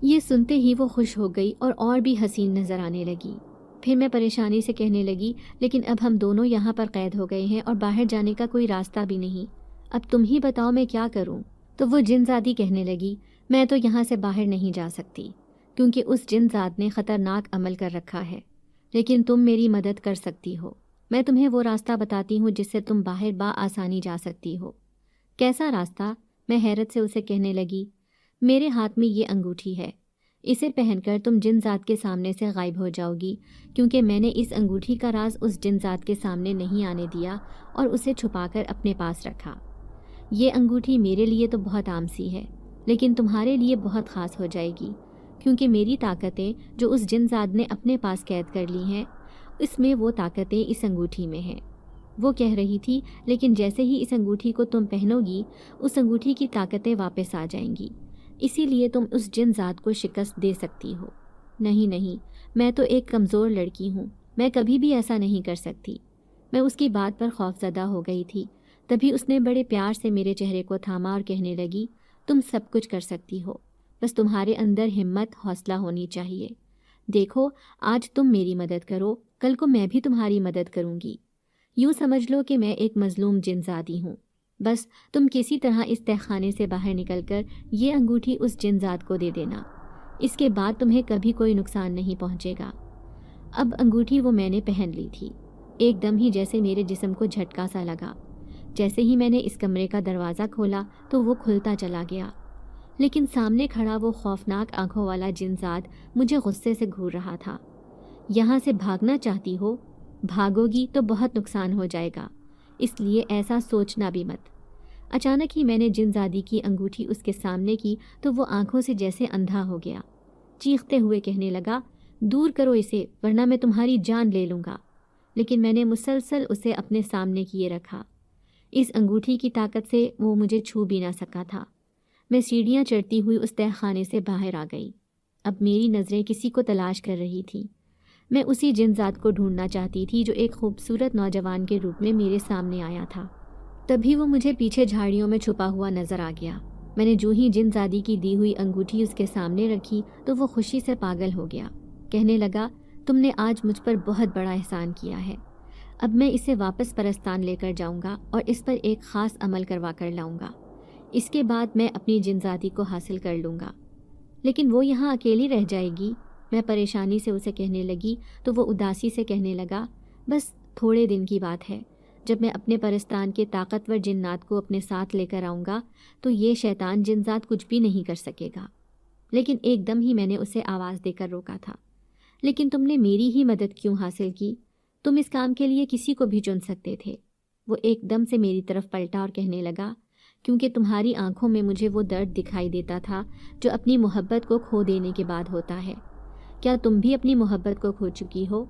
یہ سنتے ہی وہ خوش ہو گئی اور بھی حسین نظر آنے لگی۔ پھر میں پریشانی سے کہنے لگی، لیکن اب ہم دونوں یہاں پر قید ہو گئے ہیں اور باہر جانے کا کوئی راستہ بھی نہیں، اب تم ہی بتاؤ میں کیا کروں؟ تو وہ جنزادی کہنے لگی، میں تو یہاں سے باہر نہیں جا سکتی، کیونکہ اس جنزاد نے خطرناک عمل کر رکھا ہے، لیکن تم میری مدد کر سکتی ہو۔ میں تمہیں وہ راستہ بتاتی ہوں جس سے تم باہر بآسانی جا سکتی ہو۔ کیسا راستہ؟ میں حیرت سے اسے کہنے لگی، میرے ہاتھ میں یہ انگوٹھی ہے، اسے پہن کر تم جنزاد کے سامنے سے غائب ہو جاؤ گی، کیونکہ میں نے اس انگوٹھی کا راز اس جنزاد کے سامنے نہیں آنے دیا اور اسے چھپا کر اپنے پاس رکھا۔ یہ انگوٹھی میرے لیے تو بہت عام سی ہے، لیکن تمہارے لیے بہت خاص ہو جائے گی، کیونکہ میری طاقتیں جو اس جنزاد نے اپنے پاس قید کر لی ہیں، اس میں وہ طاقتیں اس انگوٹھی میں ہیں۔ وہ کہہ رہی تھی، لیکن جیسے ہی اس انگوٹھی کو تم پہنو گی، اس انگوٹھی کی طاقتیں واپس آ جائیں گی، اسی لیے تم اس جنزاد کو شکست دے سکتی ہو۔ نہیں نہیں، میں تو ایک کمزور لڑکی ہوں، میں کبھی بھی ایسا نہیں کر سکتی۔ میں اس کی بات پر خوفزدہ ہو گئی تھی۔ تبھی اس نے بڑے پیار سے میرے چہرے کو تھاما اور کہنے لگی، تم سب کچھ کر سکتی ہو، بس تمہارے اندر ہمت، حوصلہ ہونی چاہیے۔ دیکھو، آج تم میری مدد کرو، کل کو میں بھی تمہاری مدد کروں گی۔ یوں سمجھ لو کہ میں ایک مظلوم جنزادی ہوں، بس تم کسی طرح اس تہخانے سے باہر نکل کر یہ انگوٹھی اس جنزاد کو دے دینا، اس کے بعد تمہیں کبھی کوئی نقصان نہیں پہنچے گا۔ اب انگوٹھی وہ میں نے پہن لی تھی، ایک دم ہی جیسے میرے جسم کو جھٹکا سا لگا۔ جیسے ہی میں نے اس کمرے کا دروازہ کھولا تو وہ کھلتا چلا گیا، لیکن سامنے کھڑا وہ خوفناک آنکھوں والا جنزاد مجھے غصے سے گھور رہا تھا۔ یہاں سے بھاگنا چاہتی ہو؟ بھاگو گی تو بہت نقصان ہو جائے گا، اس لیے ایسا سوچنا بھی مت۔ اچانک ہی میں نے جنزادی کی انگوٹھی اس کے سامنے کی تو وہ آنکھوں سے جیسے اندھا ہو گیا، چیختے ہوئے کہنے لگا، دور کرو اسے ورنہ میں تمہاری جان لے لوں گا۔ لیکن میں نے مسلسل اسے اپنے سامنے کیے رکھا۔ اس انگوٹھی کی طاقت سے وہ مجھے چھو بھی نہ سکا تھا۔ میں سیڑھیاں چڑھتی ہوئی اس تہہ خانے سے باہر آ گئی۔ اب میری نظریں کسی کو تلاش کر رہی تھیں۔ میں اسی جنزاد کو ڈھونڈنا چاہتی تھی جو ایک خوبصورت نوجوان کے روپ میں میرے سامنے آیا تھا۔ تبھی وہ مجھے پیچھے جھاڑیوں میں چھپا ہوا نظر آ گیا۔ میں نے جو ہی جنزادی کی دی ہوئی انگوٹھی اس کے سامنے رکھی تو وہ خوشی سے پاگل ہو گیا، کہنے لگا، تم نے آج مجھ پر بہت بڑا احسان کیا ہے، اب میں اسے واپس پرستان لے کر جاؤں گا اور اس پر ایک خاص عمل کروا کر لاؤں گا، اس کے بعد میں اپنی جنزادی کو حاصل کر لوں گا۔ لیکن وہ یہاں اکیلی رہ جائے گی، میں پریشانی سے اسے کہنے لگی تو وہ اداسی سے کہنے لگا، بس تھوڑے دن کی بات ہے، جب میں اپنے پرستان کے طاقتور جنات کو اپنے ساتھ لے کر آؤں گا تو یہ شیطان جنزاد کچھ بھی نہیں کر سکے گا۔ لیکن ایک دم ہی میں نے اسے آواز دے کر روکا تھا، لیکن تم نے میری ہی مدد کیوں حاصل کی؟ تم اس کام کے لیے کسی کو بھی چن سکتے تھے۔ وہ ایک دم سے میری طرف پلٹا اور کہنے لگا، کیونکہ تمہاری آنکھوں میں مجھے وہ درد دکھائی دیتا تھا جو اپنی محبت کو کھو دینے کے بعد ہوتا ہے۔ کیا تم بھی اپنی محبت کو کھو چکی ہو؟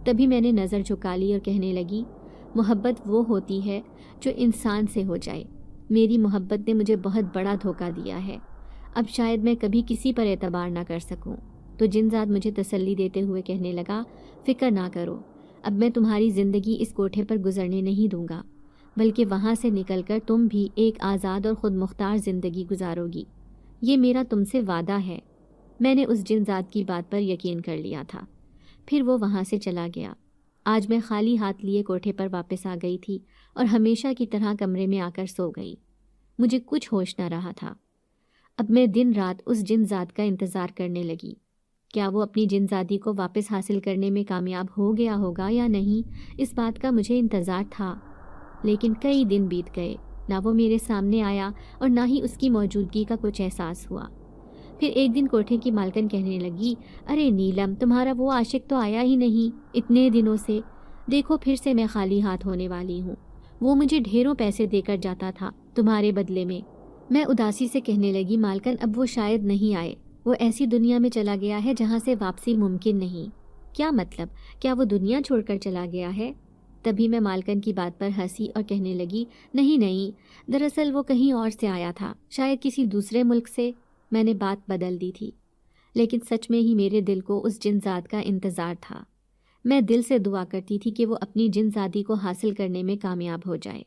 تبھی میں نے نظر جھکا لی اور کہنے لگی، محبت وہ ہوتی ہے جو انسان سے ہو جائے۔ میری محبت نے مجھے بہت بڑا دھوکہ دیا ہے، اب شاید میں کبھی کسی پر اعتبار نہ کر سکوں۔ تو جنزاد مجھے تسلی دیتے ہوئے کہنے لگا، فکر نہ کرو، اب میں تمہاری زندگی اس کوٹھے پر گزرنے نہیں دوں گا، بلکہ وہاں سے نکل کر تم بھی ایک آزاد اور خود مختار زندگی گزارو گی۔ یہ میرا تم سے وعدہ ہے۔ میں نے اس جن ذات کی بات پر یقین کر لیا تھا۔ پھر وہ وہاں سے چلا گیا۔ آج میں خالی ہاتھ لیے کوٹھے پر واپس آ گئی تھی اور ہمیشہ کی طرح کمرے میں آ کر سو گئی۔ مجھے کچھ ہوش نہ رہا تھا۔ اب میں دن رات اس جن ذات کا انتظار کرنے لگی۔ کیا وہ اپنی جن ذاتی کو واپس حاصل کرنے میں کامیاب ہو گیا ہوگا یا نہیں، اس بات کا مجھے انتظار تھا۔ لیکن کئی دن بیت گئے، نہ وہ میرے سامنے آیا اور نہ ہی اس کی موجودگی کا کچھ احساس ہوا۔ پھر ایک دن کوٹھے کی مالکن کہنے لگی، ارے نیلم، تمہارا وہ عاشق تو آیا ہی نہیں اتنے دنوں سے۔ دیکھو پھر سے میں خالی ہاتھ ہونے والی ہوں۔ وہ مجھے ڈھیروں پیسے دے کر جاتا تھا تمہارے بدلے میں۔ میں اداسی سے کہنے لگی، مالکن اب وہ شاید نہیں آئے، وہ ایسی دنیا میں چلا گیا ہے جہاں سے واپسی ممکن نہیں۔ کیا مطلب؟ کیا وہ دنیا چھوڑ کر چلا گیا ہے؟ تبھی میں مالکن کی بات پر ہنسی اور کہنے لگی، نہیں نہیں، دراصل وہ کہیں اور سے آیا تھا، شاید کسی دوسرے ملک سے۔ میں نے بات بدل دی تھی، لیکن سچ میں ہی میرے دل کو اس جن ذات کا انتظار تھا۔ میں دل سے دعا کرتی تھی کہ وہ اپنی جن ذاتی کو حاصل کرنے میں کامیاب ہو جائے۔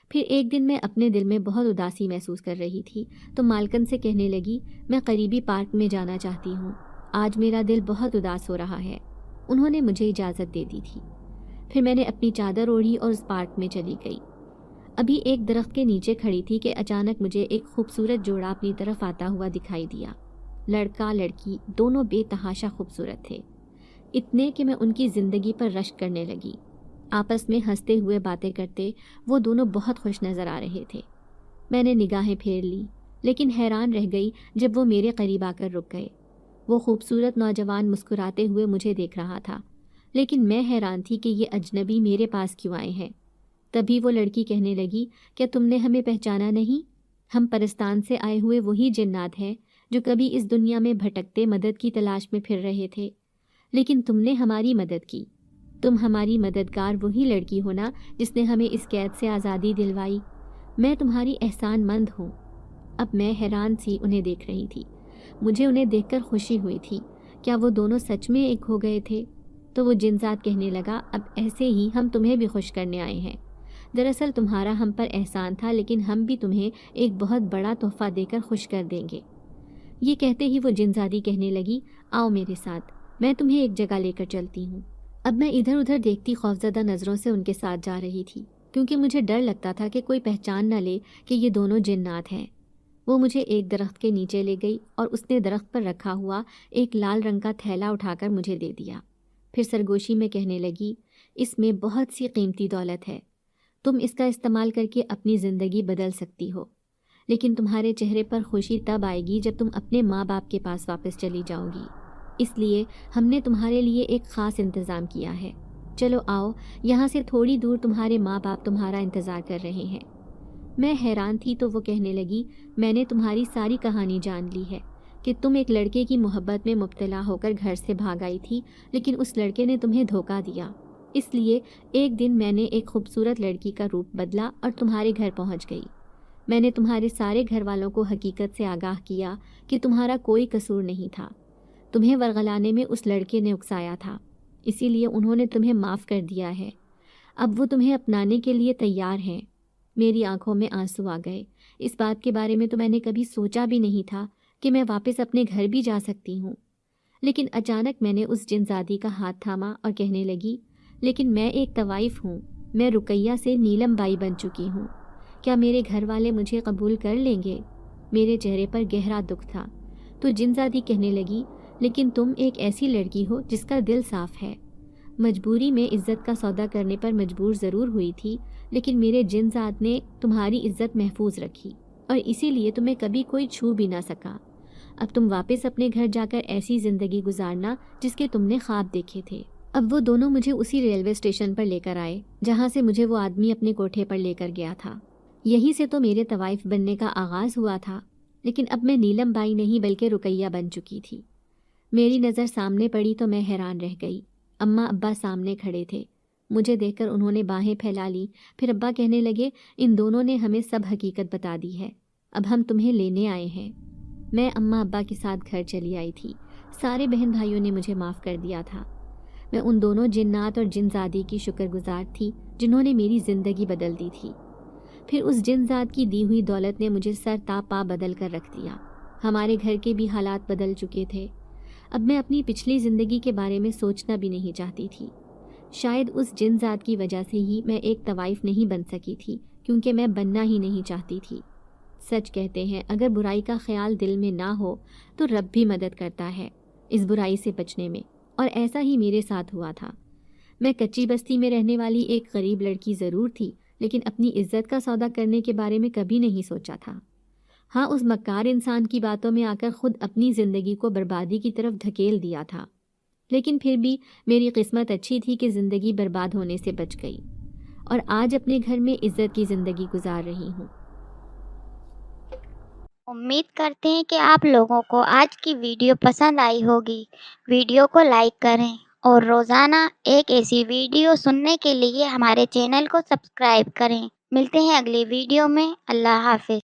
پھر ایک دن میں اپنے دل میں بہت اداسی محسوس کر رہی تھی تو مالکن سے کہنے لگی، میں قریبی پارک میں جانا چاہتی ہوں، آج میرا دل بہت اداس ہو رہا ہے۔ انہوں نے مجھے اجازت دے دی تھی۔ پھر میں نے اپنی چادر اوڑھی اور اس پارک میں چلی گئی۔ ابھی ایک درخت کے نیچے کھڑی تھی کہ اچانک مجھے ایک خوبصورت جوڑا اپنی طرف آتا ہوا دکھائی دیا۔ لڑکا لڑکی دونوں بے تحاشا خوبصورت تھے، اتنے کہ میں ان کی زندگی پر رشک کرنے لگی۔ آپس میں ہنستے ہوئے باتیں کرتے وہ دونوں بہت خوش نظر آ رہے تھے۔ میں نے نگاہیں پھیر لی، لیکن حیران رہ گئی جب وہ میرے قریب آ کر رک گئے۔ وہ خوبصورت نوجوان مسکراتے ہوئے مجھے دیکھ رہا تھا، لیکن میں حیران تھی کہ یہ اجنبی میرے پاس کیوں آئے ہیں۔ تبھی وہ لڑکی کہنے لگی، کیا تم نے ہمیں پہچانا نہیں؟ ہم پرستان سے آئے ہوئے وہی جنات ہیں جو کبھی اس دنیا میں بھٹکتے مدد کی تلاش میں پھر رہے تھے، لیکن تم نے ہماری مدد کی۔ تم ہماری مددگار وہی لڑکی ہو نا جس نے ہمیں اس قید سے آزادی دلوائی۔ میں تمہاری احسان مند ہوں۔ اب میں حیران سی انہیں دیکھ رہی تھی۔ مجھے انہیں دیکھ کر خوشی ہوئی تھی۔ کیا وہ دونوں سچ میں ایک ہو گئے تھے؟ تو وہ جن ذات کہنے لگا، اب ایسے ہی ہم تمہیں بھی خوش کرنے آئے ہیں۔ دراصل تمہارا ہم پر احسان تھا، لیکن ہم بھی تمہیں ایک بہت بڑا تحفہ دے کر خوش کر دیں گے۔ یہ کہتے ہی وہ جن زادی کہنے لگی، آؤ میرے ساتھ، میں تمہیں ایک جگہ لے کر چلتی ہوں۔ اب میں ادھر ادھر دیکھتی خوفزدہ نظروں سے ان کے ساتھ جا رہی تھی، کیونکہ مجھے ڈر لگتا تھا کہ کوئی پہچان نہ لے کہ یہ دونوں جنات ہیں۔ وہ مجھے ایک درخت کے نیچے لے گئی اور اس نے درخت پر رکھا ہوا ایک لال رنگ کا تھیلا اٹھا کر مجھے دے دیا۔ پھر سرگوشی میں کہنے لگی، اس میں بہت سی قیمتی دولت ہے، تم اس کا استعمال کر کے اپنی زندگی بدل سکتی ہو، لیکن تمہارے چہرے پر خوشی تب آئے گی جب تم اپنے ماں باپ کے پاس واپس چلی جاؤ گی۔ اس لیے ہم نے تمہارے لیے ایک خاص انتظام کیا ہے۔ چلو آؤ، یہاں سے تھوڑی دور تمہارے ماں باپ تمہارا انتظار کر رہے ہیں۔ میں حیران تھی تو وہ کہنے لگی، میں نے تمہاری ساری کہانی جان لی ہے کہ تم ایک لڑکے کی محبت میں مبتلا ہو کر گھر سے بھاگ آئی تھی، لیکن اس لڑکے نے تمہیں دھوکہ دیا۔ اس لیے ایک دن میں نے ایک خوبصورت لڑکی کا روپ بدلا اور تمہارے گھر پہنچ گئی۔ میں نے تمہارے سارے گھر والوں کو حقیقت سے آگاہ کیا کہ تمہارا کوئی قصور نہیں تھا، تمہیں ورغلانے میں اس لڑکے نے اکسایا تھا، اسی لیے انہوں نے تمہیں معاف کر دیا ہے۔ اب وہ تمہیں اپنانے کے لیے تیار ہیں۔ میری آنکھوں میں آنسو آ گئے۔ اس بات کے بارے میں تو میں نے کبھی سوچا بھی نہیں تھا کہ میں واپس اپنے گھر بھی جا سکتی ہوں۔ لیکن اچانک میں نے اس جن زادی کا ہاتھ تھاما اور کہنے لگی، لیکن میں ایک طوائف ہوں، میں رقیہ سے نیلم بائی بن چکی ہوں، کیا میرے گھر والے مجھے قبول کر لیں گے؟ میرے چہرے پر گہرا دکھ تھا۔ تو جن زادی کہنے لگی، لیکن تم ایک ایسی لڑکی ہو جس کا دل صاف ہے۔ مجبوری میں عزت کا سودا کرنے پر مجبور ضرور ہوئی تھی، لیکن میرے جن ذات نے تمہاری عزت محفوظ رکھی اور اسی لیے تمہیں کبھی کوئی چھو بھی نہ سکا۔ اب تم واپس اپنے گھر جا کر ایسی زندگی گزارنا جس کے تم نے خواب دیکھے تھے۔ اب وہ دونوں مجھے اسی ریلوے اسٹیشن پر لے کر آئے جہاں سے مجھے وہ آدمی اپنے کوٹھے پر لے کر گیا تھا۔ یہیں سے تو میرے طوائف بننے کا آغاز ہوا تھا، لیکن اب میں نیلم بائی نہیں بلکہ رقیہ بن چکی تھی۔ میری نظر سامنے پڑی تو میں حیران رہ گئی۔ اماں ابا سامنے کھڑے تھے۔ مجھے دیکھ کر انہوں نے باہیں پھیلا لی۔ پھر ابا کہنے لگے، ان دونوں نے ہمیں سب حقیقت بتا دی ہے، اب ہم تمہیں لینے آئے ہیں۔ میں اماں ابا کے ساتھ گھر چلی آئی تھی۔ سارے بہن بھائیوں نے مجھے معاف کر دیا تھا۔ میں ان دونوں جنات اور جنزادی کی شکر گزار تھی جنہوں نے میری زندگی بدل دی تھی۔ پھر اس جنزاد کی دی ہوئی دولت نے مجھے سر تا پا بدل کر رکھ دیا۔ ہمارے گھر کے بھی حالات بدل چکے تھے۔ اب میں اپنی پچھلی زندگی کے بارے میں سوچنا بھی نہیں چاہتی تھی۔ شاید اس جنزاد کی وجہ سے ہی میں ایک طوائف نہیں بن سکی تھی، کیونکہ میں بننا ہی نہیں چاہتی تھی۔ سچ کہتے ہیں اگر برائی کا خیال دل میں نہ ہو تو رب بھی مدد کرتا ہے اس برائی سے بچنے میں، اور ایسا ہی میرے ساتھ ہوا تھا۔ میں کچی بستی میں رہنے والی ایک غریب لڑکی ضرور تھی، لیکن اپنی عزت کا سودا کرنے کے بارے میں کبھی نہیں سوچا تھا۔ ہاں، اس مکار انسان کی باتوں میں آ کر خود اپنی زندگی کو بربادی کی طرف دھکیل دیا تھا، لیکن پھر بھی میری قسمت اچھی تھی کہ زندگی برباد ہونے سے بچ گئی، اور آج اپنے گھر میں عزت کی زندگی گزار رہی ہوں۔ امید کرتے ہیں کہ آپ لوگوں کو آج کی ویڈیو پسند آئی ہوگی۔ ویڈیو کو لائک کریں اور روزانہ ایک ایسی ویڈیو سننے کے لیے ہمارے چینل کو سبسکرائب کریں۔ ملتے ہیں اگلی ویڈیو میں۔ اللہ حافظ۔